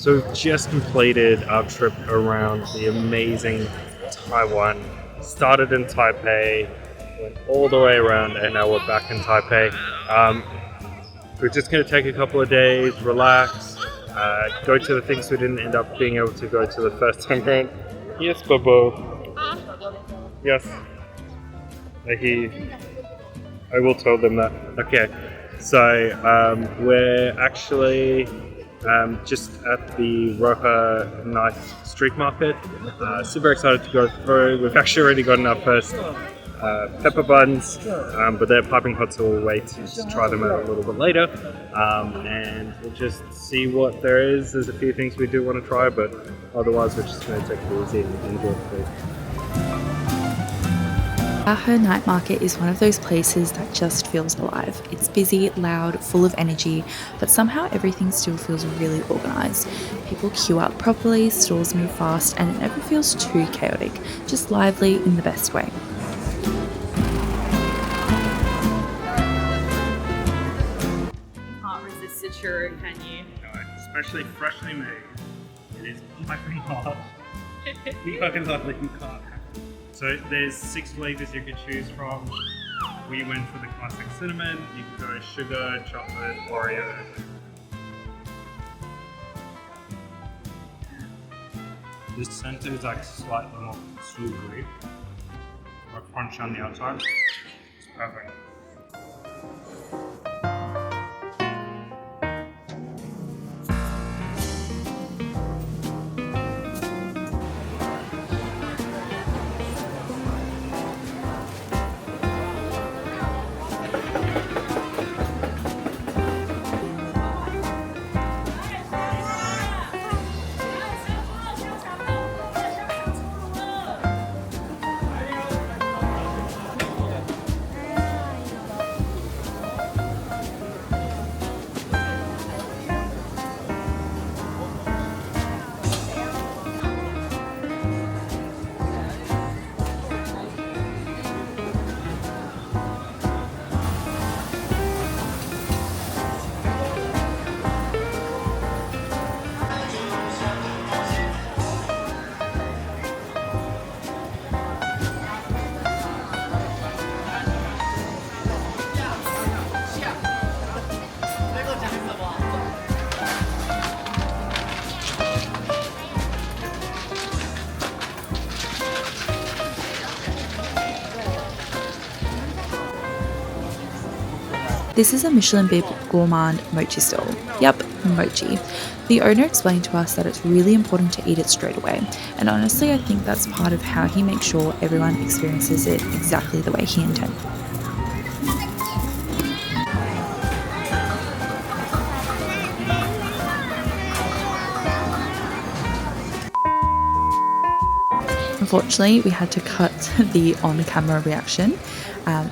So we've just completed our trip around the amazing Taiwan. Started in Taipei, went all the way around, and now we're back in Taipei. We're just going to take a couple of days, relax, go to the things we didn't end up being able to go to the first time around. Yes, Bobo. Yes. I will tell them that. Okay. So we're actually just at the Raohe nice street market. Super excited to go through. We've actually already gotten our first pepper buns, but they're piping hot, so we'll wait to try them out a little bit later. And we'll just see what there is. There's a few things we do want to try, but otherwise we're just going to take it easy and enjoy the food. Raohe Night Market is one of those places that just feels alive. It's busy, loud, full of energy, but somehow everything still feels really organised. People queue up properly, stalls move fast, and it never feels too chaotic, just lively in the best way. Can't resist a churro, can you? No, especially freshly made. It is piping hot. You can't have it. So there's 6 flavors you can choose from. We went for the classic cinnamon. You can go sugar, chocolate, Oreo. This center is like slightly more sugary, or crunch on the outside. It's perfect. This is a Michelin bib gourmand mochi stall. Yup, mochi. The owner explained to us that it's really important to eat it straight away, and honestly I think that's part of how he makes sure everyone experiences it exactly the way he intended. Unfortunately, we had to cut the on-camera reaction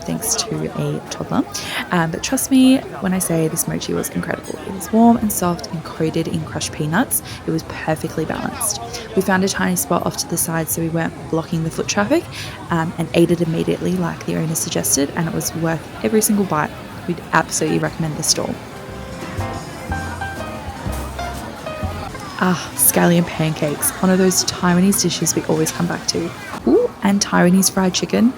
thanks to a toddler. But trust me when I say this mochi was incredible. It was warm and soft and coated in crushed peanuts. It was perfectly balanced. We found a tiny spot off to the side so we weren't blocking the foot traffic and ate it immediately like the owner suggested, and it was worth every single bite. We'd absolutely recommend this stall. Scallion pancakes, one of those Taiwanese dishes we always come back to. Ooh, and Taiwanese fried chicken.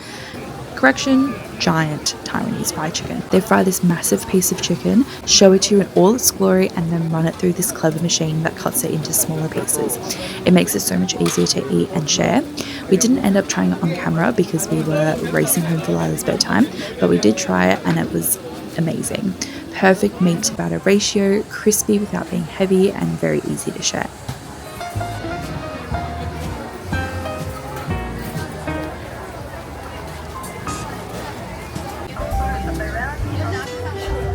Correction, giant Taiwanese fried chicken. They fry this massive piece of chicken, show it to you in all its glory, and then run it through this clever machine that cuts it into smaller pieces. It makes it so much easier to eat and share. We didn't end up trying it on camera because we were racing home for Lila's bedtime, but we did try it and it was amazing. Perfect meat to batter ratio, crispy without being heavy, and very easy to share.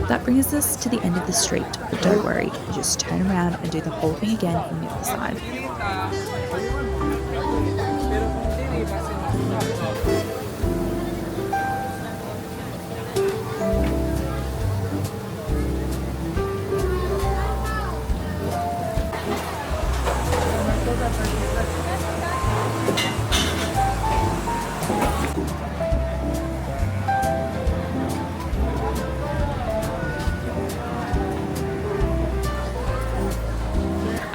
That brings us to the end of the street, but don't worry, you just turn around and do the whole thing again from the other side.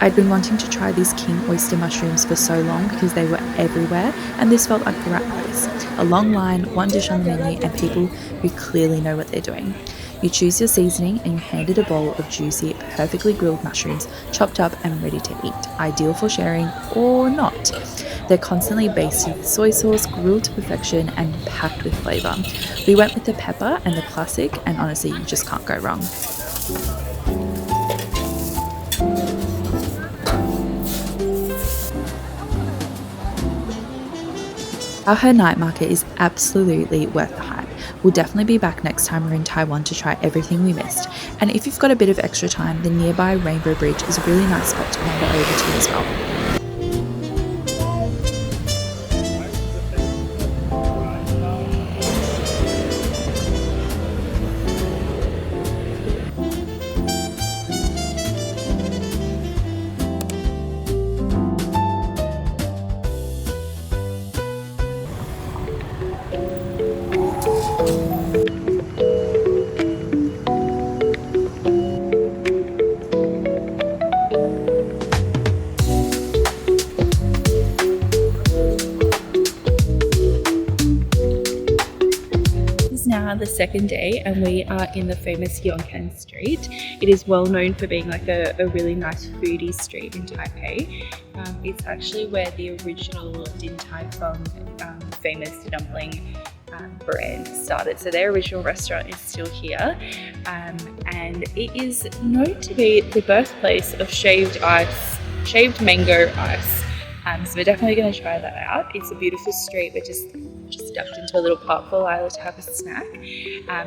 I'd been wanting to try these king oyster mushrooms for so long because they were everywhere, and this felt like the right place. A long line, one dish on the menu, and people who clearly know what they're doing. You choose your seasoning and you're handed a bowl of juicy, perfectly grilled mushrooms, chopped up and ready to eat, ideal for sharing or not. They're constantly basted with soy sauce, grilled to perfection, and packed with flavour. We went with the pepper and the classic, and honestly, you just can't go wrong. Raohe night market is absolutely worth the hype. We'll definitely be back next time we're in Taiwan to try everything we missed. And if you've got a bit of extra time, the nearby Rainbow Bridge is a really nice spot to wander over to as well. Now the second day and we are in the famous Qian street. It is well known for being like a really nice foodie street in Taipei. It's actually where the original Din Tai Fung famous dumpling brand started. So their original restaurant is still here, and it is known to be the birthplace of shaved mango ice. So we're definitely going to try that out. It's a beautiful street. We're just ducked into a little park for Lila to have a snack,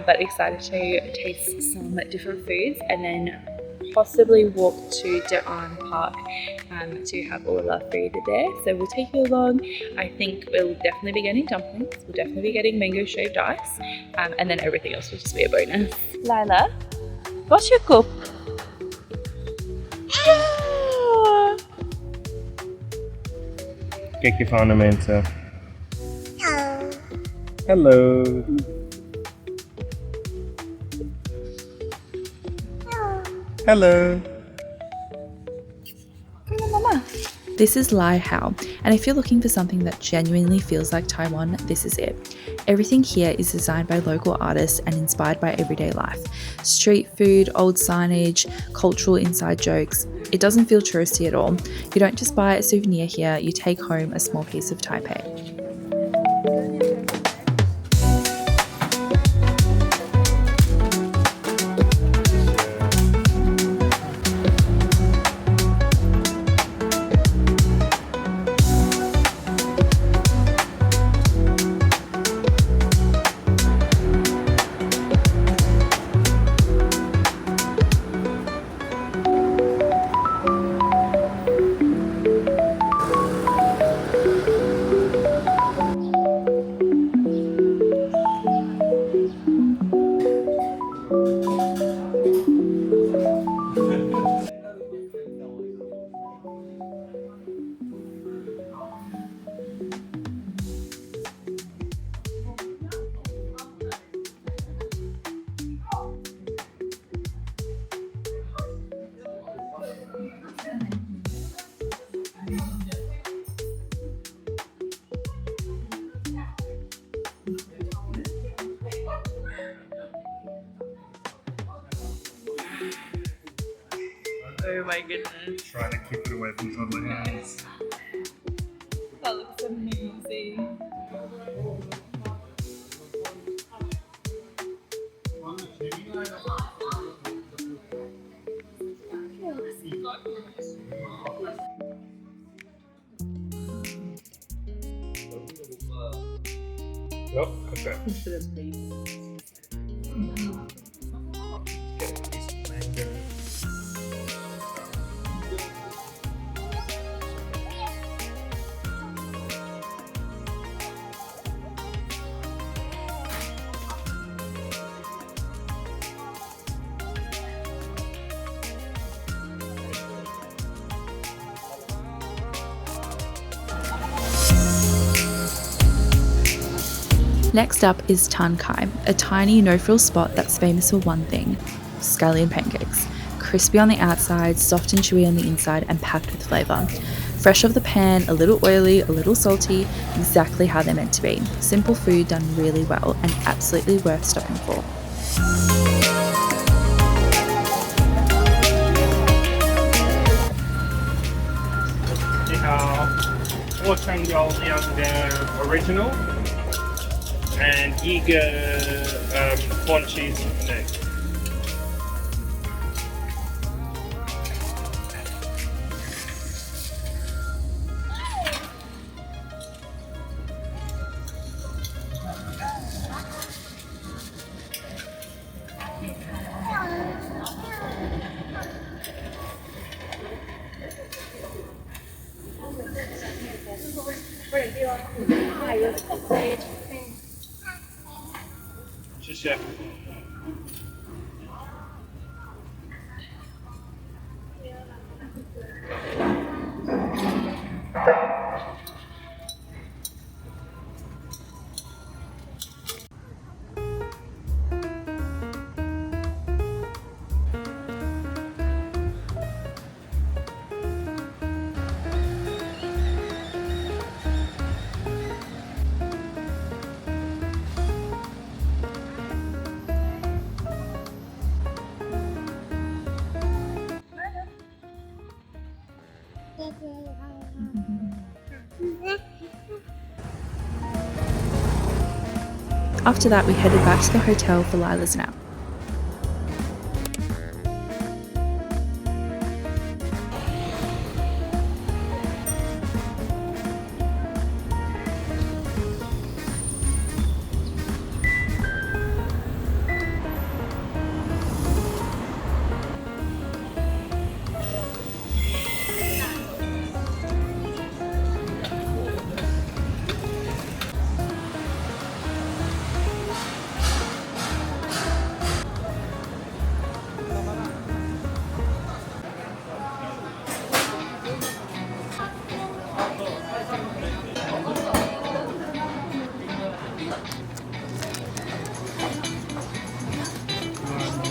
but excited to taste some different foods and then possibly walk to Danelle Park to have all of our food there. So we'll take you along. I think we'll definitely be getting dumplings, we'll definitely be getting mango shaved ice, and then everything else will just be a bonus. Lila, what's your cup? Kijk even aan de mensen. Hello. Hello. Hello, Mama. This is Lai Hao, and if you're looking for something that genuinely feels like Taiwan, this is it. Everything here is designed by local artists and inspired by everyday life. Street food, old signage, cultural inside jokes. It doesn't feel touristy at all. You don't just buy a souvenir here, you take home a small piece of Taipei. Oh my goodness. Trying to keep it away from toddler hands. That looks amazing. Oh, okay. Next up is Tan Kai, a tiny no-frill spot that's famous for one thing: scallion pancakes. crispy on the outside, soft and chewy on the inside, and packed with flavour. Fresh off the pan, a little oily, a little salty, exactly how they're meant to be. Simple food done really well and absolutely worth stopping for. 你好，我想要两个 original and 一个corn cheese egg. After that, we headed back to the hotel for Lila's nap.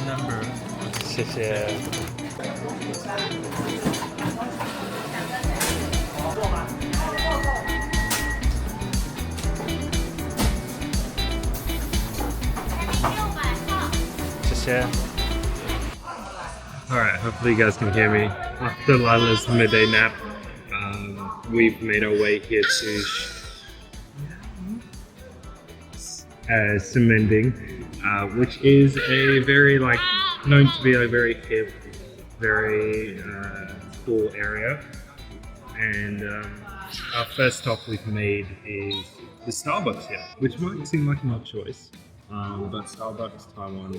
Number. 谢谢。谢谢。Alright, hopefully you guys can hear me. After Lila's midday nap, we've made our way here to Ximending, which is a very known to be a very hip, very cool area. And our first stop we've made is the Starbucks here, which might seem like an odd choice, but Starbucks Taiwan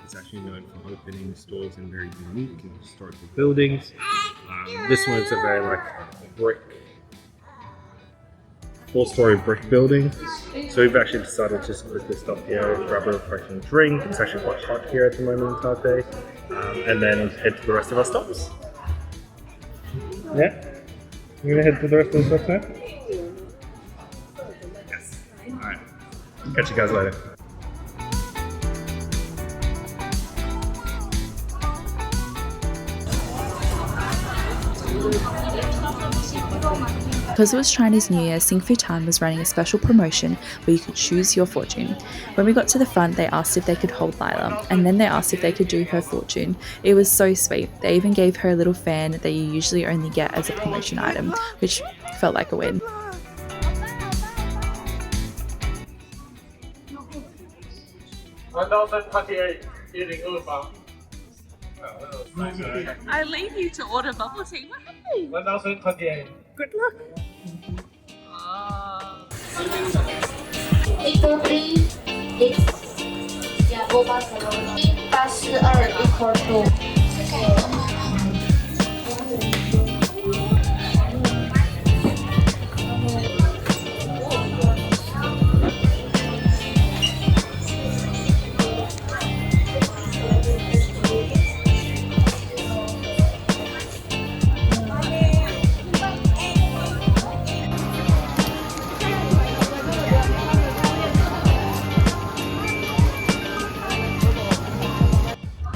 is actually known for opening stores in very unique and historical buildings. This one is a very brick, 4-story brick building. So we've actually decided to just quickly stop here, grab a refreshing drink. It's actually quite hot here at the moment in Taipei, and then head to the rest of our stops. Yeah? You're gonna head to the rest of the stops now? Yes. Alright. Catch you guys later. Because it was Chinese New Year, Sing Fu Tan was running a special promotion where you could choose your fortune. When we got to the front, they asked if they could hold Lila, and then they asked if they could do her fortune. It was so sweet. They even gave her a little fan that you usually only get as a promotion item, which felt like a win. I leave you to order bubble tea. What happened? 1028. Good luck. Oh.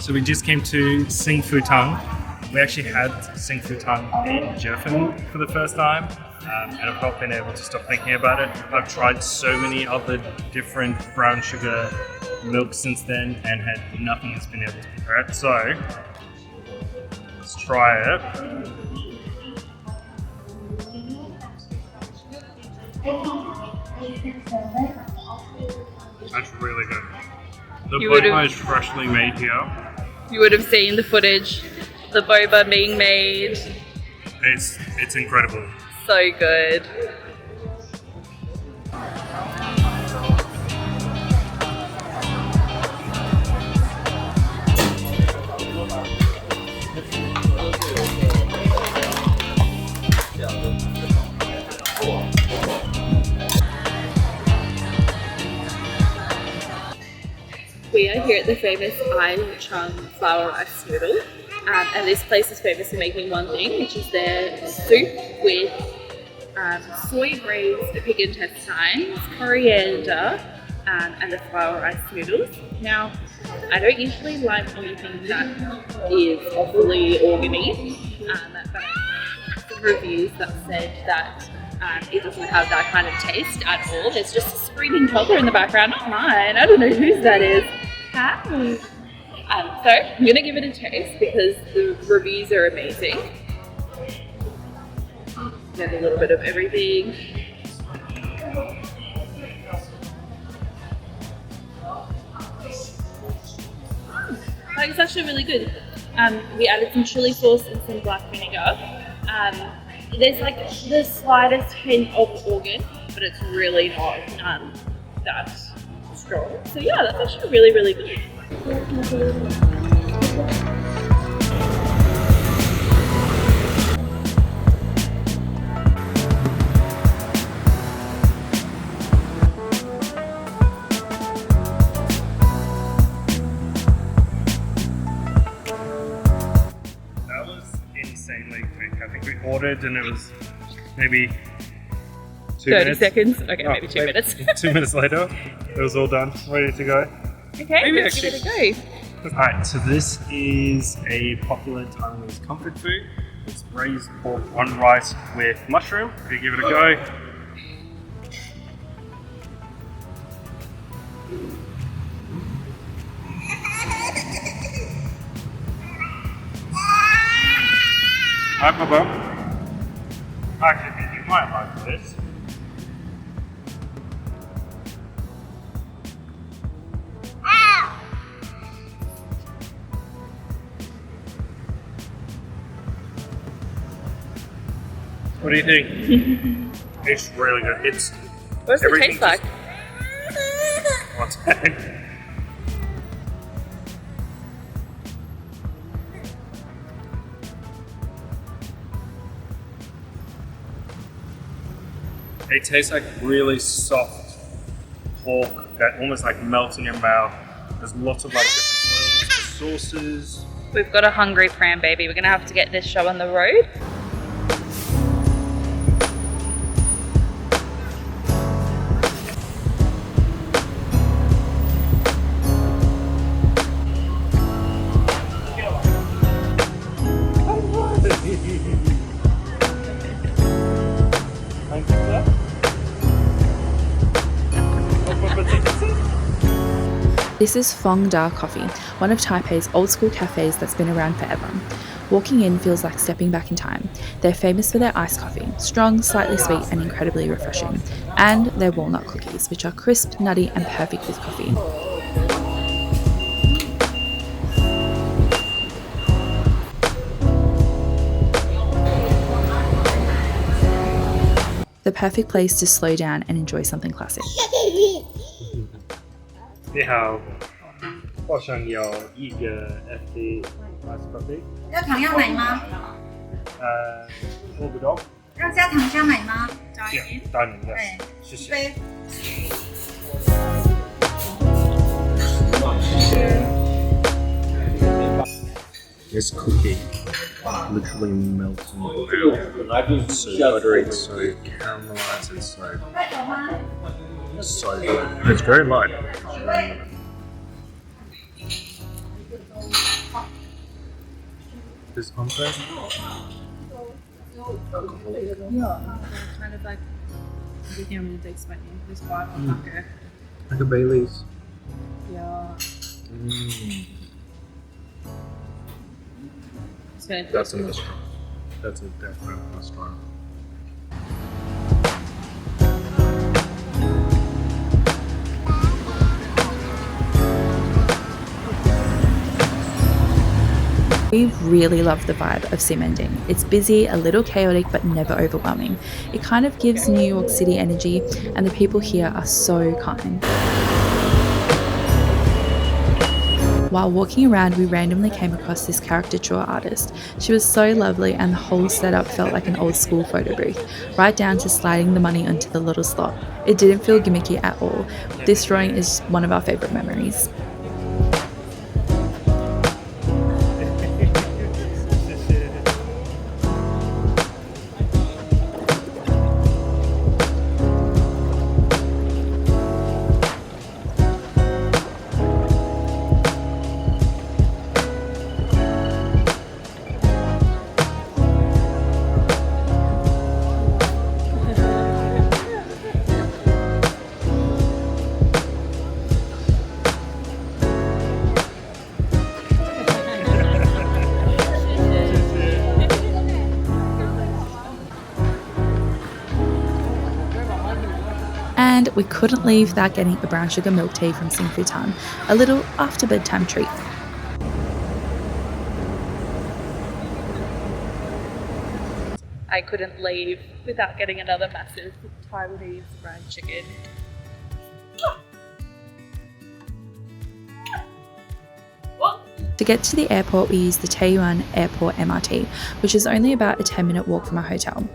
So we just came to Ximending. We actually had Ximending in German for the first time, and I've not been able to stop thinking about it. I've tried so many other different brown sugar milks since then and had nothing that's been able to compare it. So let's try it. That's really good. The boba is freshly made here. You would have seen the footage, the boba being made. It's incredible. So good. We are here at the famous Chun flour rice noodle, and this place is famous for making one thing, which is their soup with soy braised pig intestines, coriander, and the flour rice noodles. Now, I don't usually like anything that is awfully organy, but I have some reviews that said that it doesn't have that kind of taste at all. There's just a screaming toddler in the background, not mine. I don't know whose that is. Hi. So I'm gonna give it a taste because the reviews are amazing. There's a little bit of everything. Like, it's actually really good. We added some chili sauce and some black vinegar. There's like the slightest hint of organ, but it's really not that strong. So yeah, that's actually really, really good. That was insanely quick. I think we ordered and it was maybe 30 seconds? Okay, maybe 2 minutes. 2 minutes later, it was all done, ready to go. Okay, Maybe let's give it a go. Alright, so this is a popular Taiwanese comfort food. It's braised pork on rice with mushroom. We give it a go. Hi, Papa. Actually, I think you might like this. What do you think? It's really good. It's What does it taste like? One second. It tastes like really soft pork that almost like melts in your mouth. There's lots of like different oils, sauces. We've got a hungry pram baby. We're gonna have to get this show on the road. This is Fong Da Coffee, one of Taipei's old school cafes that's been around forever. Walking in feels like stepping back in time. They're famous for their iced coffee, strong, slightly sweet and incredibly refreshing, and their walnut cookies, which are crisp, nutty and perfect with coffee. The perfect place to slow down and enjoy something classic. 你好，我想要一个 FD ice coffee。要糖要奶吗？我不懂。要加糖加奶吗？加一点。当然的，对，谢谢。杯。 This cookie literally melts in the mouth. It's so buttery, it's so caramelized, it's so good. It's very light. This hombre? Yeah. Kind of like everything I'm going to expect you. This vibe of Hackerlily. Like a Bailey's. Yeah. That's a must try. That's a definite must try. We really love the vibe of Ximending. It's busy, a little chaotic, but never overwhelming. It kind of gives New York City energy, and the people here are so kind. While walking around, we randomly came across this caricature artist. She was so lovely, and the whole setup felt like an old school photo booth, right down to sliding the money onto the little slot. It didn't feel gimmicky at all. This drawing is one of our favorite memories. And we couldn't leave without getting a brown sugar milk tea from Tan, a little after bedtime treat. I couldn't leave without getting another massive Taiwanese fried chicken. To get to the airport, we used the Taiwan Airport MRT, which is only about a 10-minute walk from our hotel.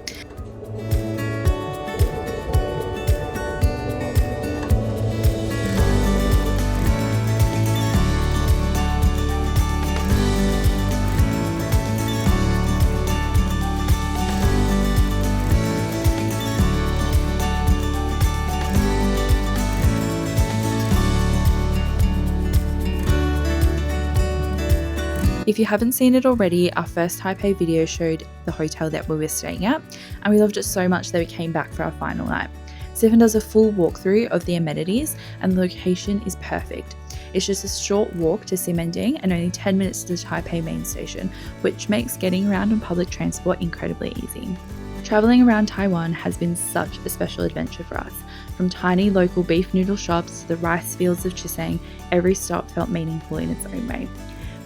If you haven't seen it already, our first Taipei video showed the hotel that we were staying at, and we loved it so much that we came back for our final night. Stefan does a full walkthrough of the amenities, and the location is perfect. It's just a short walk to Ximending and only 10 minutes to the Taipei main station, which makes getting around on public transport incredibly easy. Travelling around Taiwan has been such a special adventure for us. From tiny local beef noodle shops to the rice fields of Cheng, every stop felt meaningful in its own way.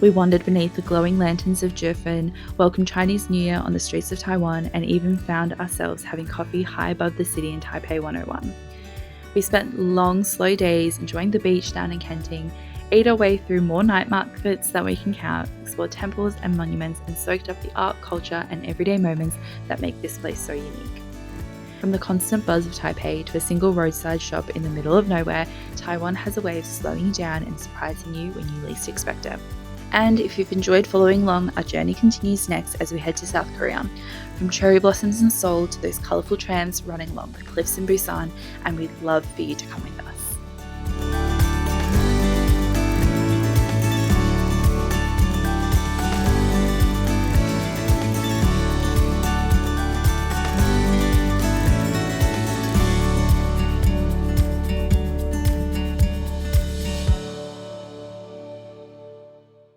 We wandered beneath the glowing lanterns of Jifen, welcomed Chinese New Year on the streets of Taiwan, and even found ourselves having coffee high above the city in Taipei 101. We spent long, slow days enjoying the beach down in Ximending, ate our way through more night markets that we can count, explored temples and monuments, and soaked up the art, culture, and everyday moments that make this place so unique. From the constant buzz of Taipei to a single roadside shop in the middle of nowhere, Taiwan has a way of slowing you down and surprising you when you least expect it. And if you've enjoyed following along, our journey continues next as we head to South Korea. From cherry blossoms in Seoul to those colourful trams running along the cliffs in Busan, and we'd love for you to come with us.